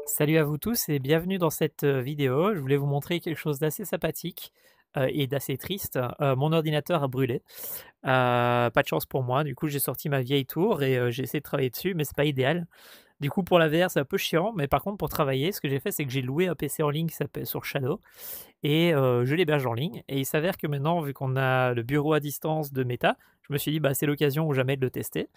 Salut à vous tous et bienvenue dans cette vidéo. Je voulais vous montrer quelque chose d'assez sympathique et d'assez triste. Mon ordinateur a brûlé. Pas de chance pour moi. Du coup, j'ai sorti ma vieille tour et j'ai essayé de travailler dessus, mais c'est pas idéal. Du coup, pour la VR, c'est un peu chiant, mais par contre, pour travailler, ce que j'ai fait, c'est que j'ai loué un PC en ligne qui s'appelle sur Shadow et je l'héberge en ligne. Et il s'avère que maintenant, vu qu'on a le bureau à distance de Meta, je me suis dit, bah, c'est l'occasion ou jamais de le tester.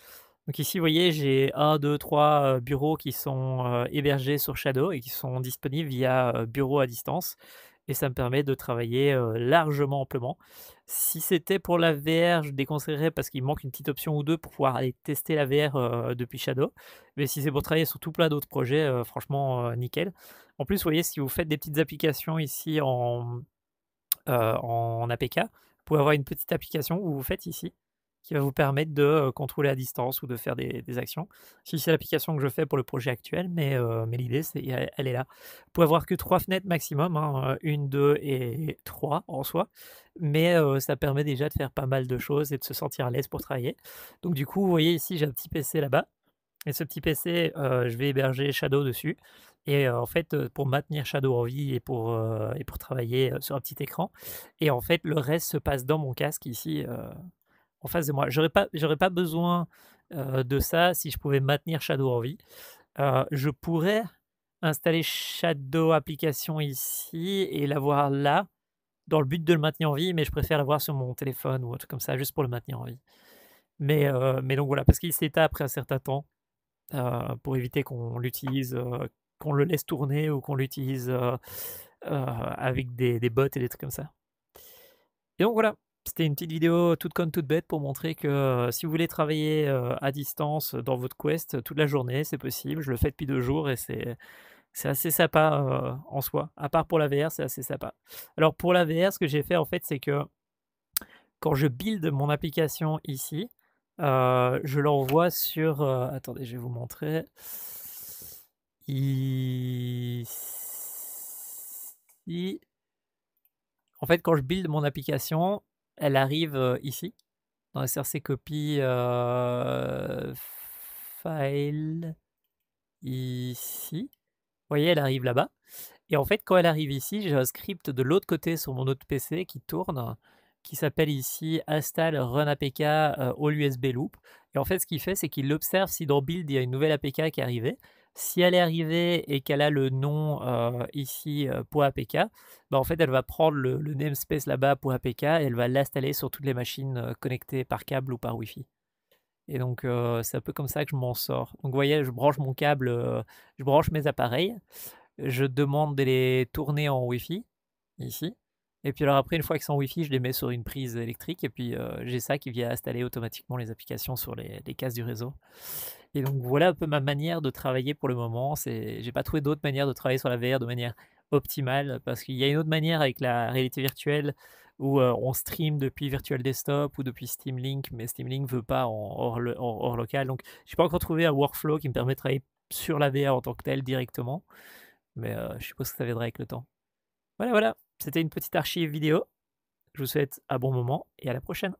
Donc ici, vous voyez, j'ai un, 2, 3 bureaux qui sont, hébergés sur Shadow et qui sont disponibles via, bureau à distance et ça me permet de travailler, largement amplement. Si c'était pour la VR, je déconseillerais parce qu'il manque une petite option ou 2 pour pouvoir aller tester la VR, depuis Shadow. Mais si c'est pour travailler sur tout plein d'autres projets, franchement, nickel. En plus, vous voyez, si vous faites des petites applications ici en APK, vous pouvez avoir une petite application où vous faites ici, qui va vous permettre de, contrôler à distance ou de faire des actions. Si c'est l'application que je fais pour le projet actuel, mais l'idée c'est elle est là. Vous pouvez avoir que 3 fenêtres maximum, hein, 1, 2 et 3 en soi, mais ça permet déjà de faire pas mal de choses et de se sentir à l'aise pour travailler. Donc du coup, vous voyez ici, j'ai un petit PC là-bas et ce petit PC, je vais héberger Shadow dessus et en fait, pour maintenir Shadow en vie et pour travailler, sur un petit écran et en fait, le reste se passe dans mon casque ici, en face de moi. J'aurais pas besoin, de ça si je pouvais maintenir Shadow en vie. Je pourrais installer Shadow application ici et l'avoir là, dans le but de le maintenir en vie, mais je préfère l'avoir sur mon téléphone ou un truc comme ça, juste pour le maintenir en vie. Mais donc voilà, parce qu'il s'éteint après un certain temps. Pour éviter qu'on l'utilise, qu'on le laisse tourner ou qu'on l'utilise, avec des bots et des trucs comme ça. Et donc voilà, c'était une petite vidéo toute conne toute bête pour montrer que, si vous voulez travailler, à distance dans votre Quest, toute la journée, c'est possible. Je le fais depuis 2 jours et c'est assez sympa, en soi. À part pour la VR, c'est assez sympa. Alors pour la VR, ce que j'ai fait en fait, c'est que quand je build mon application ici, je l'envoie sur, attendez, je vais vous montrer. Ici, en fait, quand je build mon application, elle arrive, ici, dans SRC Copy, File, ici. Vous voyez, elle arrive là-bas et en fait, quand elle arrive ici, j'ai un script de l'autre côté sur mon autre PC qui tourne, qui s'appelle ici install run APK, all USB loop et en fait, ce qu'il fait, c'est qu'il observe si dans build, il y a une nouvelle APK qui est arrivée. Si elle est arrivée et qu'elle a le nom, ici, .apk, bah, en fait, elle va prendre le namespace là-bas .apk et elle va l'installer sur toutes les machines, connectées par câble ou par Wi-Fi. Et donc, c'est un peu comme ça que je m'en sors. Donc, vous voyez, je branche mon câble, je branche mes appareils, je demande de les tourner en Wi-Fi, ici. Et puis alors après, une fois qu'ils sont en Wi-Fi, je les mets sur une prise électrique et puis j'ai ça qui vient installer automatiquement les applications sur les cases du réseau. Et donc voilà un peu ma manière de travailler pour le moment. J'ai pas trouvé d'autre manière de travailler sur la VR de manière optimale parce qu'il y a une autre manière avec la réalité virtuelle où on stream depuis Virtual Desktop ou depuis Steam Link, mais Steam Link veut pas en hors local. Donc j'ai pas encore trouvé un workflow qui me permet de travailler sur la VR en tant que telle directement, mais je suppose que ça viendra avec le temps. Voilà, voilà, c'était une petite archive vidéo. Je vous souhaite un bon moment et à la prochaine.